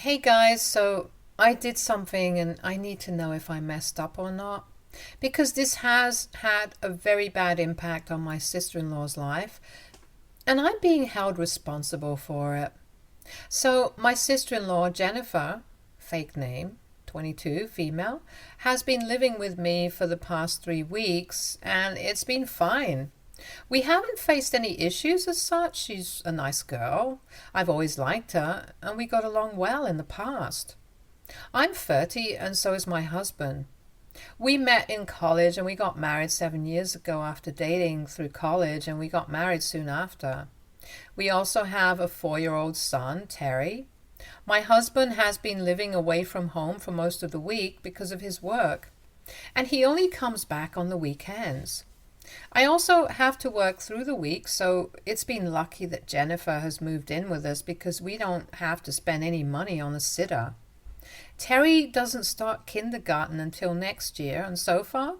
Hey guys, so I did something and I need to know if I messed up or not because this has had a very bad impact on my sister-in-law's life and I'm being held responsible for it. So, my sister-in-law, Jennifer, fake name, 22, female, has been living with me for the past 3 weeks and it's been fine. We haven't faced any issues as such. She's a nice girl. I've always liked her, and we got along well in the past. I'm 30, and so is my husband. We met in college and we got married 7 years ago after dating through college, and we got married soon after. We also have a 4-year-old son, Terry. My husband has been living away from home for most of the week because of his work, and he only comes back on the weekends. I also have to work through the week, so it's been lucky that Jennifer has moved in with us because we don't have to spend any money on a sitter. Terry doesn't start kindergarten until next year, and so far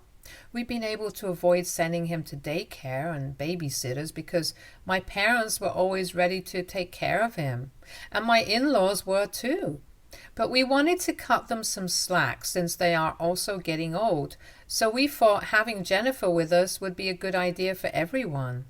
we've been able to avoid sending him to daycare and babysitters because my parents were always ready to take care of him, and my in-laws were too. But we wanted to cut them some slack since they are also getting old, so we thought having Jennifer with us would be a good idea for everyone.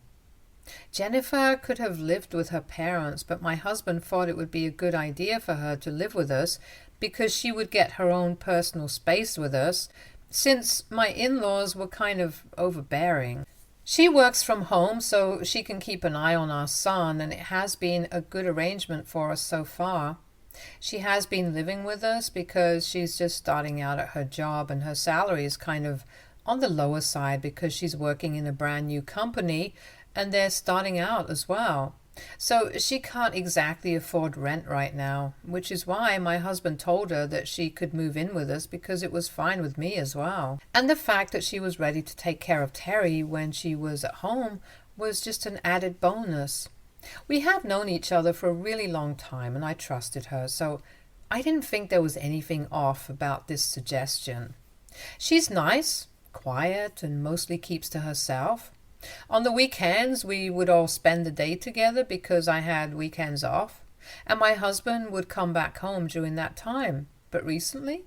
Jennifer could have lived with her parents, but my husband thought it would be a good idea for her to live with us because she would get her own personal space with us, since my in-laws were kind of overbearing. She works from home so she can keep an eye on our son, and it has been a good arrangement for us so far. She has been living with us because she's just starting out at her job and her salary is kind of on the lower side because she's working in a brand new company and they're starting out as well. So she can't exactly afford rent right now, which is why my husband told her that she could move in with us because it was fine with me as well. And the fact that she was ready to take care of Terry when she was at home was just an added bonus. We have known each other for a really long time and I trusted her, so I didn't think there was anything off about this suggestion. She's nice, quiet, and mostly keeps to herself. On the weekends, we would all spend the day together because I had weekends off, and my husband would come back home during that time. But recently,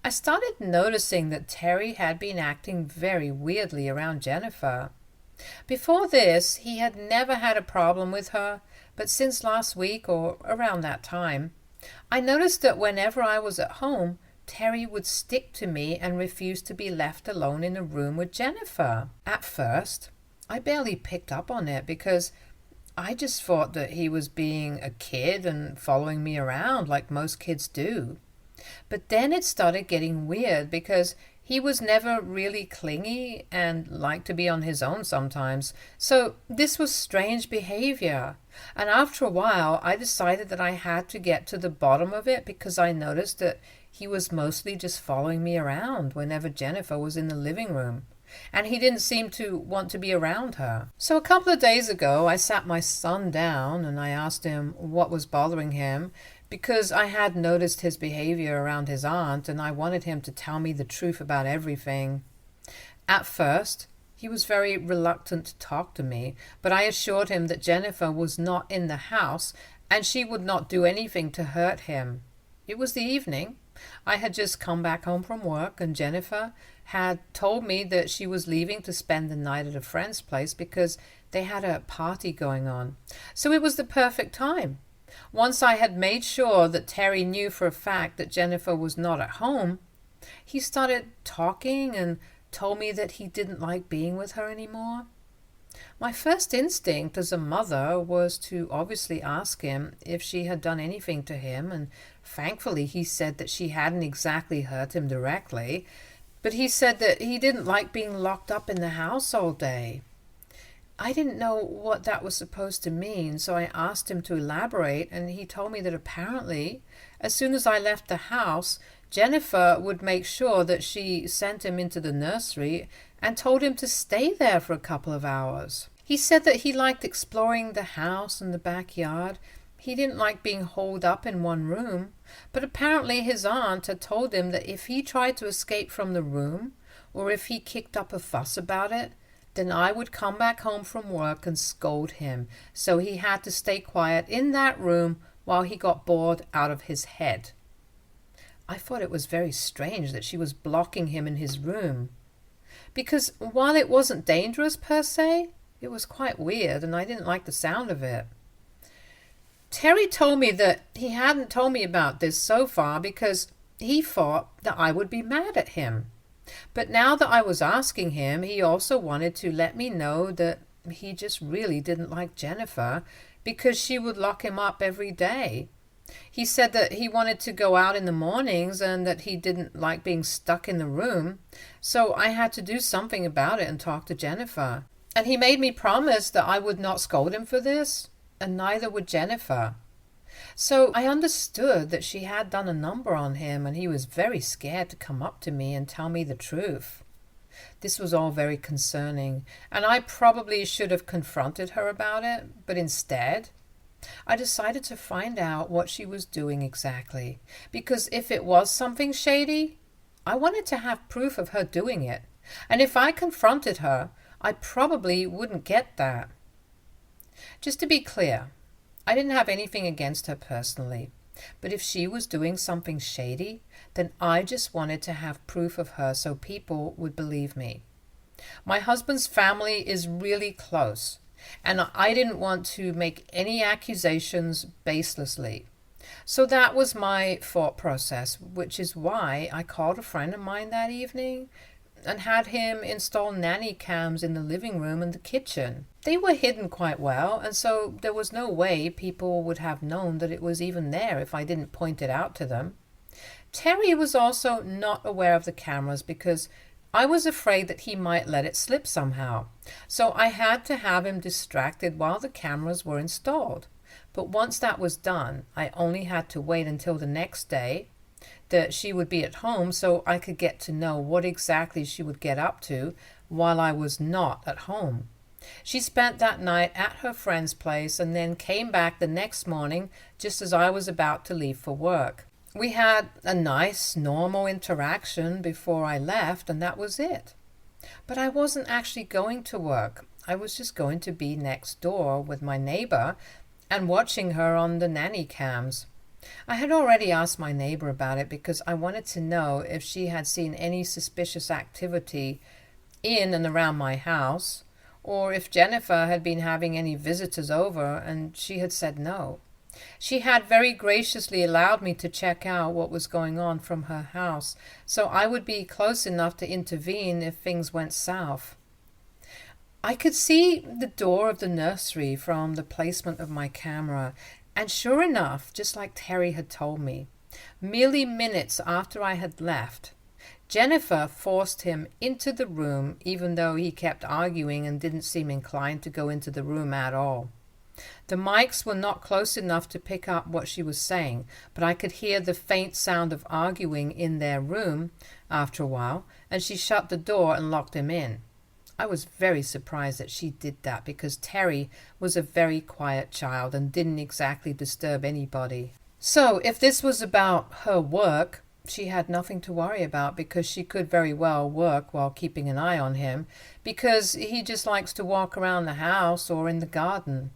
I started noticing that Terry had been acting very weirdly around Jennifer. Before this, he had never had a problem with her, but since last week or around that time, I noticed that whenever I was at home, Terry would stick to me and refuse to be left alone in a room with Jennifer. At first, I barely picked up on it because I just thought that he was being a kid and following me around like most kids do. But then it started getting weird because he was never really clingy and liked to be on his own sometimes. So this was strange behavior. And after a while, I decided that I had to get to the bottom of it because I noticed that he was mostly just following me around whenever Jennifer was in the living room. And he didn't seem to want to be around her. So a couple of days ago, I sat my son down and I asked him what was bothering him because I had noticed his behavior around his aunt and I wanted him to tell me the truth about everything. At first, he was very reluctant to talk to me, but I assured him that Jennifer was not in the house and she would not do anything to hurt him. It was the evening. I had just come back home from work and Jennifer had told me that she was leaving to spend the night at a friend's place because they had a party going on. So it was the perfect time. Once I had made sure that Terry knew for a fact that Jennifer was not at home, he started talking and told me that he didn't like being with her anymore. My first instinct as a mother was to obviously ask him if she had done anything to him, and thankfully he said that she hadn't exactly hurt him directly, but he said that he didn't like being locked up in the house all day. I didn't know what that was supposed to mean, so I asked him to elaborate, and he told me that apparently, as soon as I left the house, Jennifer would make sure that she sent him into the nursery and told him to stay there for a couple of hours. He said that he liked exploring the house and the backyard. He didn't like being holed up in one room, but apparently his aunt had told him that if he tried to escape from the room, or if he kicked up a fuss about it, then I would come back home from work and scold him, so he had to stay quiet in that room while he got bored out of his head. I thought it was very strange that she was blocking him in his room, because while it wasn't dangerous per se, it was quite weird and I didn't like the sound of it. Terry told me that he hadn't told me about this so far because he thought that I would be mad at him. But now that I was asking him, he also wanted to let me know that he just really didn't like Jennifer because she would lock him up every day. He said that he wanted to go out in the mornings and that he didn't like being stuck in the room. So I had to do something about it and talk to Jennifer. And he made me promise that I would not scold him for this, and neither would Jennifer. So I understood that she had done a number on him and he was very scared to come up to me and tell me the truth. This was all very concerning, and I probably should have confronted her about it, but instead, I decided to find out what she was doing exactly, because if it was something shady, I wanted to have proof of her doing it, and if I confronted her, I probably wouldn't get that. Just to be clear, I didn't have anything against her personally, but if she was doing something shady, then I just wanted to have proof of her so people would believe me. My husband's family is really close, and I didn't want to make any accusations baselessly. So that was my thought process, which is why I called a friend of mine that evening and had him install nanny cams in the living room and the kitchen. They were hidden quite well, and so there was no way people would have known that it was even there if I didn't point it out to them. Terry was also not aware of the cameras because I was afraid that he might let it slip somehow, so I had to have him distracted while the cameras were installed. But once that was done, I only had to wait until the next day that she would be at home so I could get to know what exactly she would get up to while I was not at home. She spent that night at her friend's place and then came back the next morning just as I was about to leave for work. We had a nice, normal interaction before I left, and that was it. But I wasn't actually going to work. I was just going to be next door with my neighbor and watching her on the nanny cams. I had already asked my neighbor about it because I wanted to know if she had seen any suspicious activity in and around my house, or if Jennifer had been having any visitors over, and she had said no. She had very graciously allowed me to check out what was going on from her house, so I would be close enough to intervene if things went south. I could see the door of the nursery from the placement of my camera, and sure enough, just like Terry had told me, merely minutes after I had left, Jennifer forced him into the room even though he kept arguing and didn't seem inclined to go into the room at all. The mics were not close enough to pick up what she was saying, but I could hear the faint sound of arguing in their room after a while, and she shut the door and locked him in. I was very surprised that she did that because Terry was a very quiet child and didn't exactly disturb anybody. So if this was about her work, she had nothing to worry about because she could very well work while keeping an eye on him because he just likes to walk around the house or in the garden.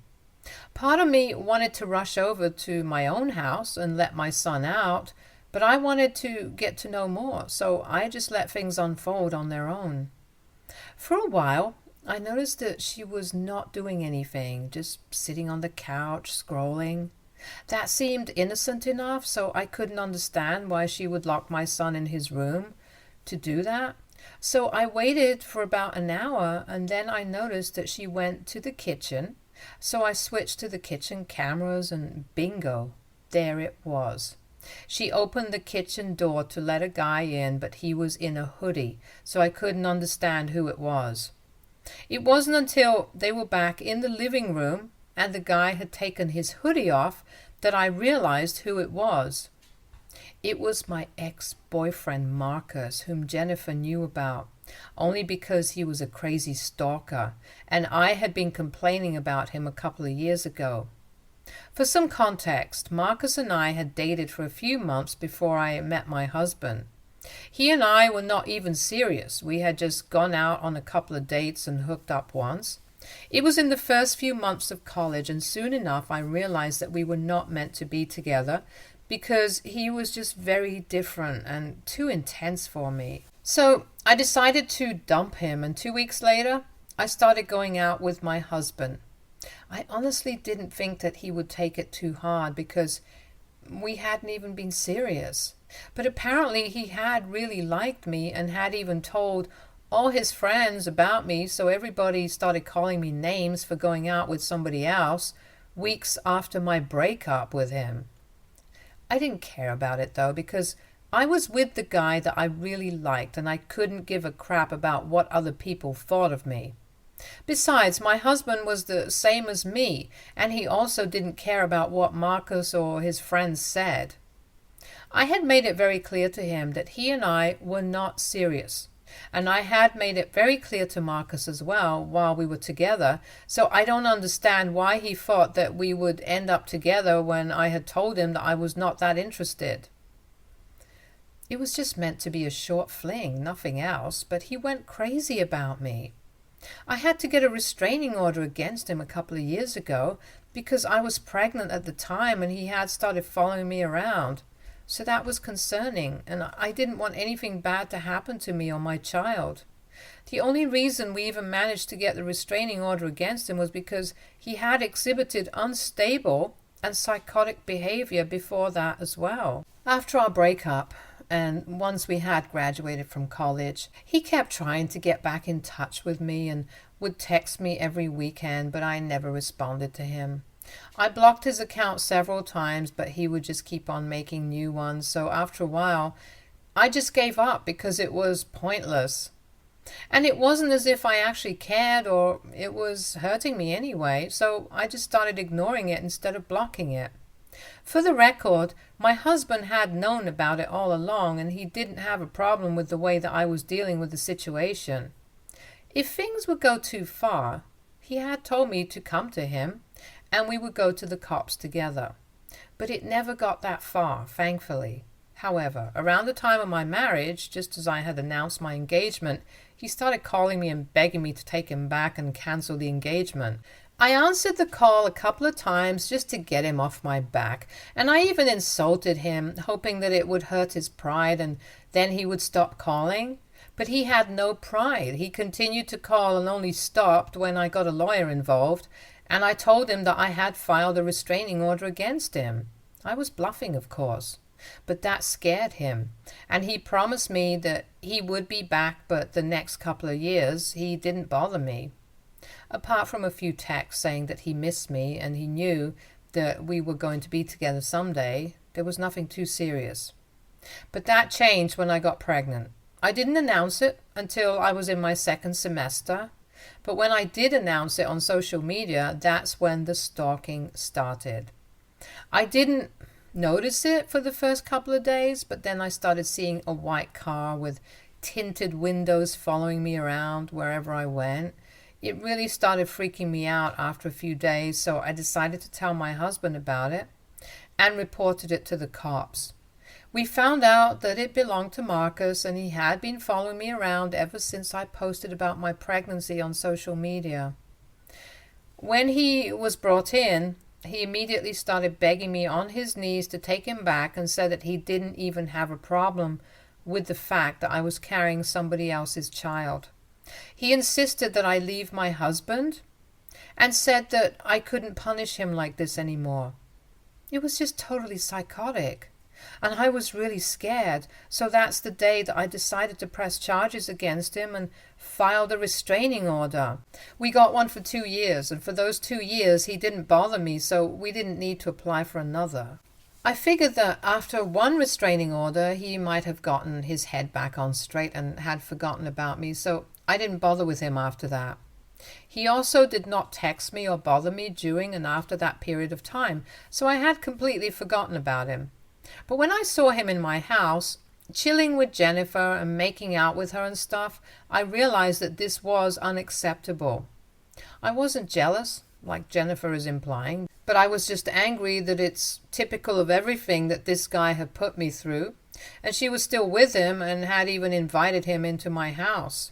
Part of me wanted to rush over to my own house and let my son out, but I wanted to get to know more, so I just let things unfold on their own. For a while, I noticed that she was not doing anything, just sitting on the couch, scrolling. That seemed innocent enough, so I couldn't understand why she would lock my son in his room to do that. So I waited for about an hour, and then I noticed that she went to the kitchen. So I switched to the kitchen cameras and bingo, there it was. She opened the kitchen door to let a guy in, but he was in a hoodie, so I couldn't understand who it was. It wasn't until they were back in the living room and the guy had taken his hoodie off that I realized who it was. It was my ex-boyfriend Marcus, whom Jennifer knew about, only because he was a crazy stalker, and I had been complaining about him a couple of years ago. For some context, Marcus and I had dated for a few months before I met my husband. He and I were not even serious. We had just gone out on a couple of dates and hooked up once. It was in the first few months of college, and soon enough I realized that we were not meant to be together because he was just very different and too intense for me. So I decided to dump him, and 2 weeks later, I started going out with my husband. I honestly didn't think that he would take it too hard because we hadn't even been serious. But apparently he had really liked me and had even told all his friends about me, so everybody started calling me names for going out with somebody else weeks after my breakup with him. I didn't care about it though, because I was with the guy that I really liked and I couldn't give a crap about what other people thought of me. Besides, my husband was the same as me, and he also didn't care about what Marcus or his friends said. I had made it very clear to him that he and I were not serious, and I had made it very clear to Marcus as well while we were together, so I don't understand why he thought that we would end up together when I had told him that I was not that interested. It was just meant to be a short fling, nothing else, but he went crazy about me. I had to get a restraining order against him a couple of years ago because I was pregnant at the time and he had started following me around. So that was concerning, and I didn't want anything bad to happen to me or my child. The only reason we even managed to get the restraining order against him was because he had exhibited unstable and psychotic behavior before that as well. After our breakup, and once we had graduated from college, he kept trying to get back in touch with me and would text me every weekend, but I never responded to him. I blocked his account several times, but he would just keep on making new ones. So after a while, I just gave up because it was pointless. And it wasn't as if I actually cared or it was hurting me anyway, so I just started ignoring it instead of blocking it. For the record, my husband had known about it all along, and he didn't have a problem with the way that I was dealing with the situation. If things would go too far, he had told me to come to him, and we would go to the cops together. But it never got that far, thankfully. However, around the time of my marriage, just as I had announced my engagement, he started calling me and begging me to take him back and cancel the engagement. I answered the call a couple of times just to get him off my back, and I even insulted him, hoping that it would hurt his pride and then he would stop calling. But he had no pride. He continued to call and only stopped when I got a lawyer involved, and I told him that I had filed a restraining order against him. I was bluffing, of course, but that scared him, and he promised me that he would be back, but the next couple of years he didn't bother me. Apart from a few texts saying that he missed me and he knew that we were going to be together someday, there was nothing too serious. But that changed when I got pregnant. I didn't announce it until I was in my second semester, but when I did announce it on social media, that's when the stalking started. I didn't notice it for the first couple of days, but then I started seeing a white car with tinted windows following me around wherever I went. It really started freaking me out after a few days, so I decided to tell my husband about it and reported it to the cops. We found out that it belonged to Marcus, and he had been following me around ever since I posted about my pregnancy on social media. When he was brought in, he immediately started begging me on his knees to take him back and said that he didn't even have a problem with the fact that I was carrying somebody else's child. He insisted that I leave my husband and said that I couldn't punish him like this anymore. It was just totally psychotic. And I was really scared, so that's the day that I decided to press charges against him and filed a restraining order. We got one for 2 years, and for those 2 years he didn't bother me, so we didn't need to apply for another. I figured that after one restraining order he might have gotten his head back on straight and had forgotten about me, so I didn't bother with him after that. He also did not text me or bother me during and after that period of time, so I had completely forgotten about him. But when I saw him in my house, chilling with Jennifer and making out with her and stuff, I realized that this was unacceptable. I wasn't jealous, like Jennifer is implying, but I was just angry that it's typical of everything that this guy had put me through, and she was still with him and had even invited him into my house.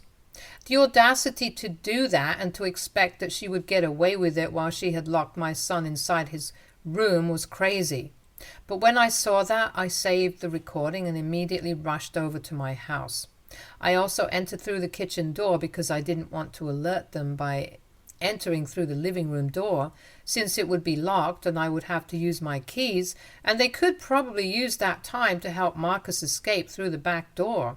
The audacity to do that and to expect that she would get away with it while she had locked my son inside his room was crazy. But when I saw that, I saved the recording and immediately rushed over to my house. I also entered through the kitchen door because I didn't want to alert them by entering through the living room door, since it would be locked and I would have to use my keys, and they could probably use that time to help Marcus escape through the back door.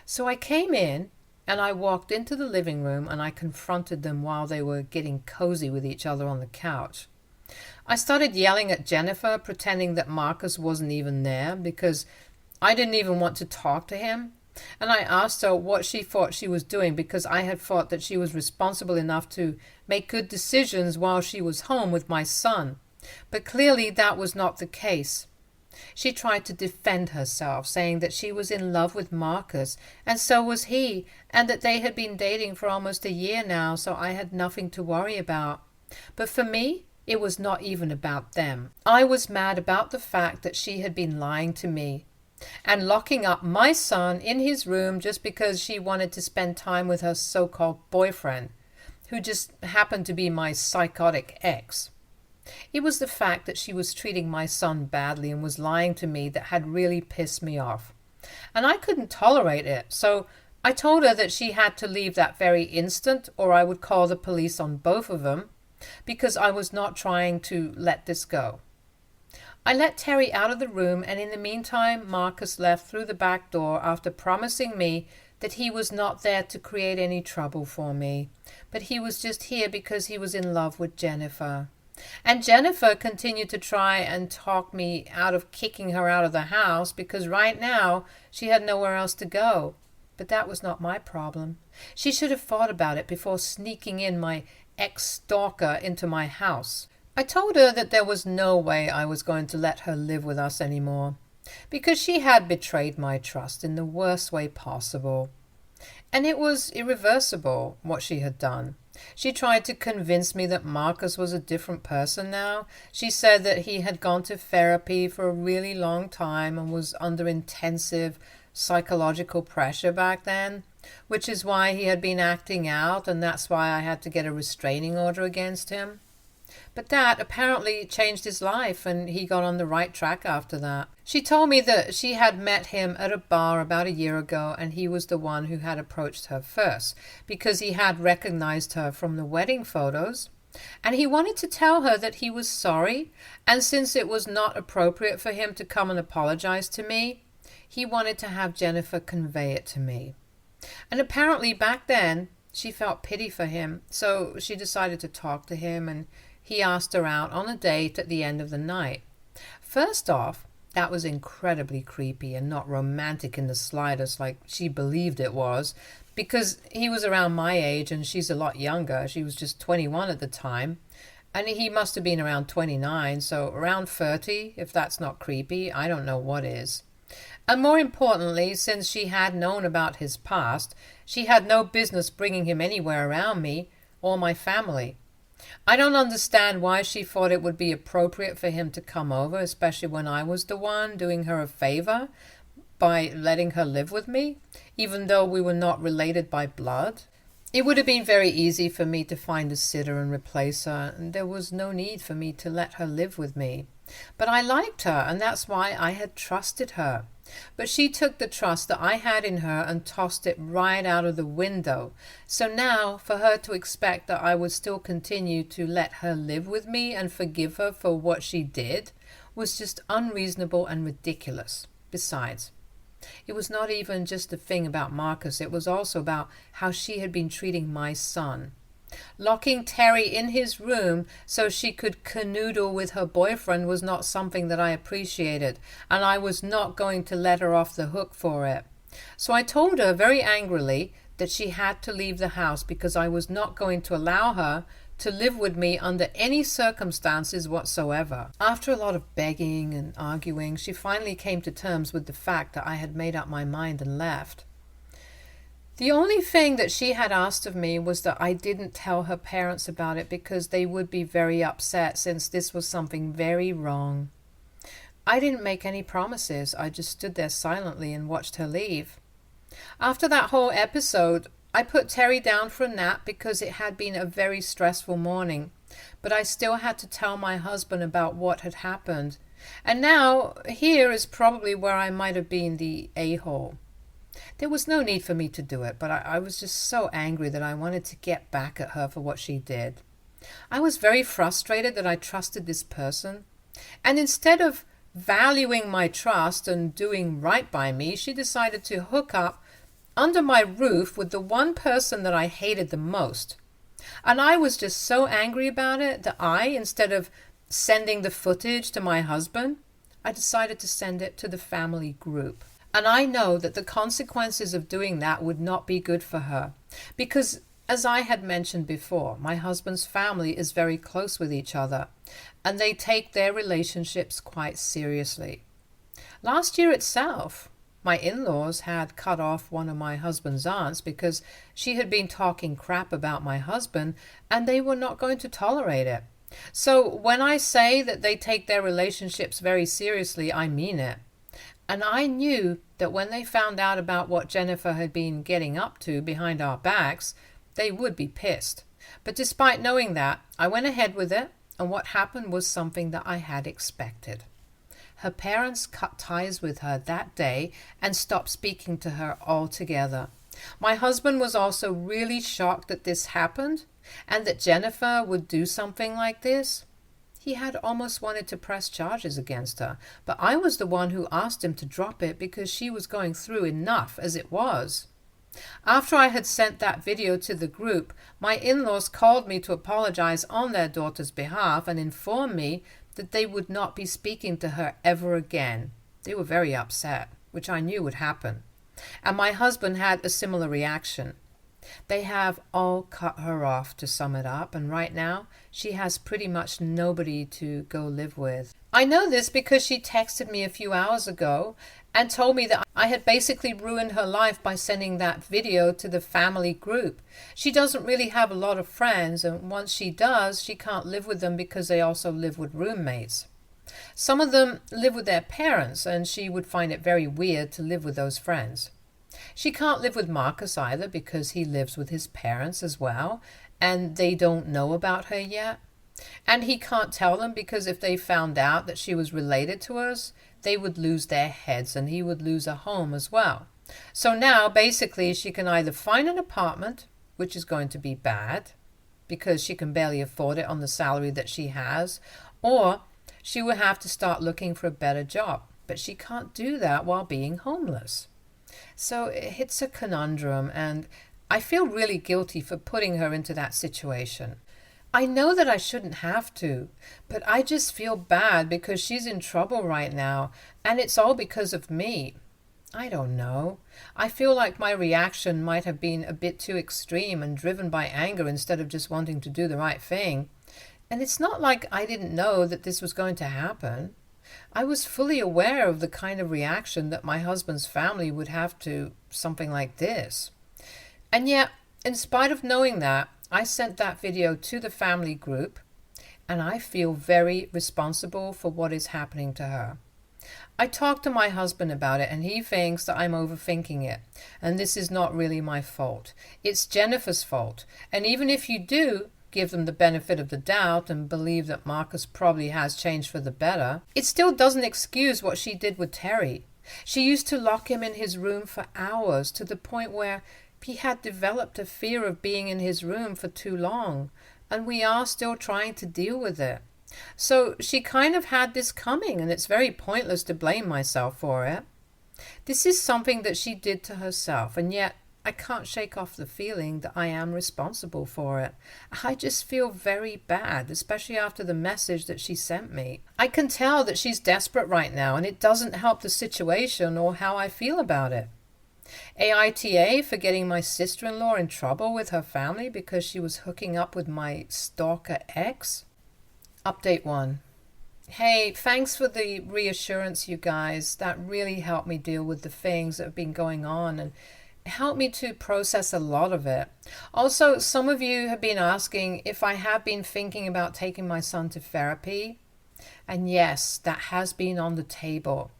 So I came in and I walked into the living room and I confronted them while they were getting cozy with each other on the couch. I started yelling at Jennifer, pretending that Marcus wasn't even there because I didn't even want to talk to him. And I asked her what she thought she was doing because I had thought that she was responsible enough to make good decisions while she was home with my son. But clearly that was not the case. She tried to defend herself, saying that she was in love with Marcus, and so was he, and that they had been dating for almost a year now, so I had nothing to worry about. But for me, it was not even about them. I was mad about the fact that she had been lying to me and locking up my son in his room just because she wanted to spend time with her so-called boyfriend, who just happened to be my psychotic ex. It was the fact that she was treating my son badly and was lying to me that had really pissed me off. And I couldn't tolerate it, so I told her that she had to leave that very instant or I would call the police on both of them, because I was not trying to let this go. I let Terry out of the room, and in the meantime Marcus left through the back door after promising me that he was not there to create any trouble for me, but he was just here because he was in love with Jennifer. And Jennifer continued to try and talk me out of kicking her out of the house because right now she had nowhere else to go. But that was not my problem. She should have thought about it before sneaking in my ex-stalker into my house. I told her that there was no way I was going to let her live with us anymore, because she had betrayed my trust in the worst way possible. And it was irreversible, what she had done. She tried to convince me that Marcus was a different person now. She said that he had gone to therapy for a really long time and was under intensive psychological pressure back then, which is why he had been acting out, and that's why I had to get a restraining order against him. But that apparently changed his life, and he got on the right track after that. She told me that she had met him at a bar about a year ago, and he was the one who had approached her first, because he had recognized her from the wedding photos, and he wanted to tell her that he was sorry, and since it was not appropriate for him to come and apologize to me, he wanted to have Jennifer convey it to me. And apparently back then, she felt pity for him, so she decided to talk to him, and he asked her out on a date at the end of the night. First off, that was incredibly creepy and not romantic in the slightest like she believed it was, because he was around my age and she's a lot younger. She was just 21 at the time, and he must have been around 29, so around 30. If that's not creepy, I don't know what is. And more importantly, since she had known about his past, she had no business bringing him anywhere around me or my family. I don't understand why she thought it would be appropriate for him to come over, especially when I was the one doing her a favor by letting her live with me, even though we were not related by blood. It would have been very easy for me to find a sitter and replace her, and there was no need for me to let her live with me. But I liked her, and that's why I had trusted her. But she took the trust that I had in her and tossed it right out of the window. So now, for her to expect that I would still continue to let her live with me and forgive her for what she did was just unreasonable and ridiculous. Besides, it was not even just a thing about Marcus, it was also about how she had been treating my son. Locking Terry in his room so she could canoodle with her boyfriend was not something that I appreciated, and I was not going to let her off the hook for it. So I told her very angrily that she had to leave the house because I was not going to allow her to live with me under any circumstances whatsoever. After a lot of begging and arguing, she finally came to terms with the fact that I had made up my mind and left. The only thing that she had asked of me was that I didn't tell her parents about it because they would be very upset since this was something very wrong. I didn't make any promises. I just stood there silently and watched her leave. After that whole episode, I put Terry down for a nap because it had been a very stressful morning, but I still had to tell my husband about what had happened. And now, here is probably where I might have been the a-hole. There was no need for me to do it, but I was just so angry that I wanted to get back at her for what she did. I was very frustrated that I trusted this person, and instead of valuing my trust and doing right by me, she decided to hook up under my roof with the one person that I hated the most. And I was just so angry about it that instead of sending the footage to my husband, I decided to send it to the family group. And I know that the consequences of doing that would not be good for her, because as I had mentioned before, my husband's family is very close with each other, and they take their relationships quite seriously. Last year itself, my in-laws had cut off one of my husband's aunts because she had been talking crap about my husband, and they were not going to tolerate it. So when I say that they take their relationships very seriously, I mean it. And I knew that when they found out about what Jennifer had been getting up to behind our backs, they would be pissed. But despite knowing that, I went ahead with it, and what happened was something that I had expected. Her parents cut ties with her that day and stopped speaking to her altogether. My husband was also really shocked that this happened and that Jennifer would do something like this. He had almost wanted to press charges against her, but I was the one who asked him to drop it because she was going through enough as it was. After I had sent that video to the group, my in-laws called me to apologize on their daughter's behalf and informed me that they would not be speaking to her ever again. They were very upset, which I knew would happen. And my husband had a similar reaction. They have all cut her off, to sum it up, and right now she has pretty much nobody to go live with. I know this because she texted me a few hours ago and told me that I had basically ruined her life by sending that video to the family group. She doesn't really have a lot of friends, and once she does, she can't live with them because they also live with roommates. Some of them live with their parents, and she would find it very weird to live with those friends. She can't live with Marcus either because he lives with his parents as well, and they don't know about her yet. And he can't tell them because if they found out that she was related to us, they would lose their heads and he would lose a home as well. So now basically she can either find an apartment, which is going to be bad because she can barely afford it on the salary that she has, or she will have to start looking for a better job. But she can't do that while being homeless. So it's a conundrum, and I feel really guilty for putting her into that situation. I know that I shouldn't have to, but I just feel bad because she's in trouble right now, and it's all because of me. I don't know. I feel like my reaction might have been a bit too extreme and driven by anger instead of just wanting to do the right thing. And it's not like I didn't know that this was going to happen. I was fully aware of the kind of reaction that my husband's family would have to something like this. And yet, in spite of knowing that, I sent that video to the family group, and I feel very responsible for what is happening to her. I talked to my husband about it, and he thinks that I'm overthinking it, and this is not really my fault. It's Jennifer's fault, and even if you do give them the benefit of the doubt and believe that Marcus probably has changed for the better, it still doesn't excuse what she did with Terry. She used to lock him in his room for hours to the point where he had developed a fear of being in his room for too long, and we are still trying to deal with it. So she kind of had this coming, and it's very pointless to blame myself for it. This is something that she did to herself, and yet I can't shake off the feeling that I am responsible for it. I just feel very bad, especially after the message that she sent me. I can tell that she's desperate right now, and it doesn't help the situation or how I feel about it. AITA for getting my sister-in-law in trouble with her family because she was hooking up with my stalker ex. Update 1. Hey, thanks for the reassurance, you guys. That really helped me deal with the things that have been going on and helped me to process a lot of it. Also, some of you have been asking if I have been thinking about taking my son to therapy. And yes, that has been on the table.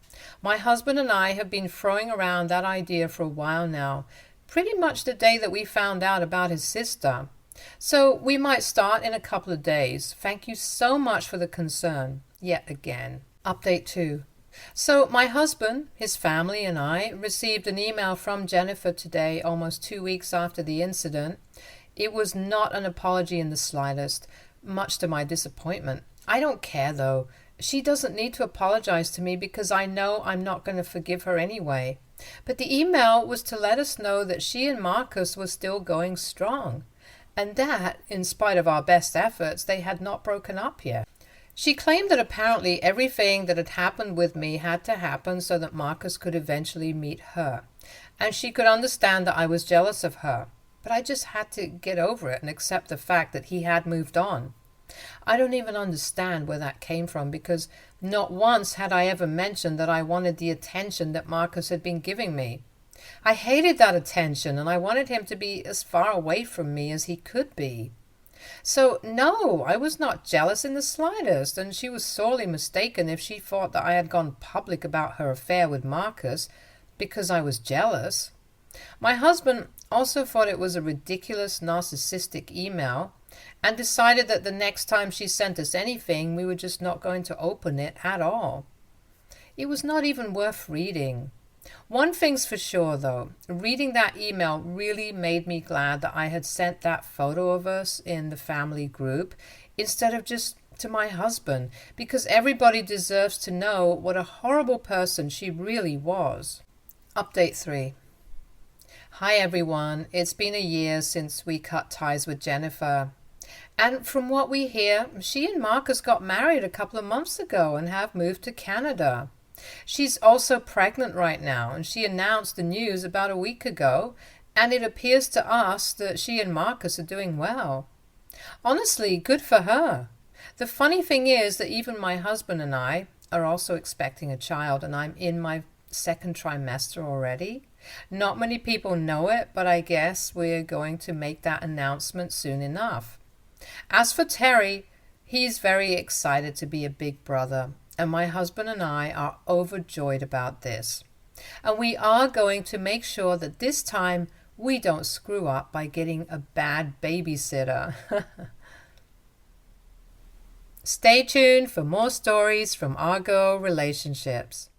My husband and I have been throwing around that idea for a while now, pretty much the day that we found out about his sister. So we might start in a couple of days. Thank you so much for the concern, yet again. Update 2. So my husband, his family, and I received an email from Jennifer today, almost 2 weeks after the incident. It was not an apology in the slightest, much to my disappointment. I don't care, though. She doesn't need to apologize to me because I know I'm not going to forgive her anyway. But the email was to let us know that she and Marcus were still going strong, and that, in spite of our best efforts, they had not broken up yet. She claimed that apparently everything that had happened with me had to happen so that Marcus could eventually meet her, and she could understand that I was jealous of her. But I just had to get over it and accept the fact that he had moved on. I don't even understand where that came from, because not once had I ever mentioned that I wanted the attention that Marcus had been giving me. I hated that attention, and I wanted him to be as far away from me as he could be. So, no, I was not jealous in the slightest, and she was sorely mistaken if she thought that I had gone public about her affair with Marcus because I was jealous. My husband also thought it was a ridiculous, narcissistic email, and decided that the next time she sent us anything, we were just not going to open it at all. It was not even worth reading. One thing's for sure, though. Reading that email really made me glad that I had sent that photo of us in the family group instead of just to my husband, because everybody deserves to know what a horrible person she really was. Update 3. Hi everyone, it's been a year since we cut ties with Jennifer. And from what we hear, she and Marcus got married a couple of months ago and have moved to Canada. She's also pregnant right now, and she announced the news about a week ago, and it appears to us that she and Marcus are doing well. Honestly, good for her. The funny thing is that even my husband and I are also expecting a child, and I'm in my second trimester already. Not many people know it, but I guess we're going to make that announcement soon enough. As for Terry, he's very excited to be a big brother, and my husband and I are overjoyed about this. And we are going to make sure that this time we don't screw up by getting a bad babysitter. Stay tuned for more stories from Argo Relationships.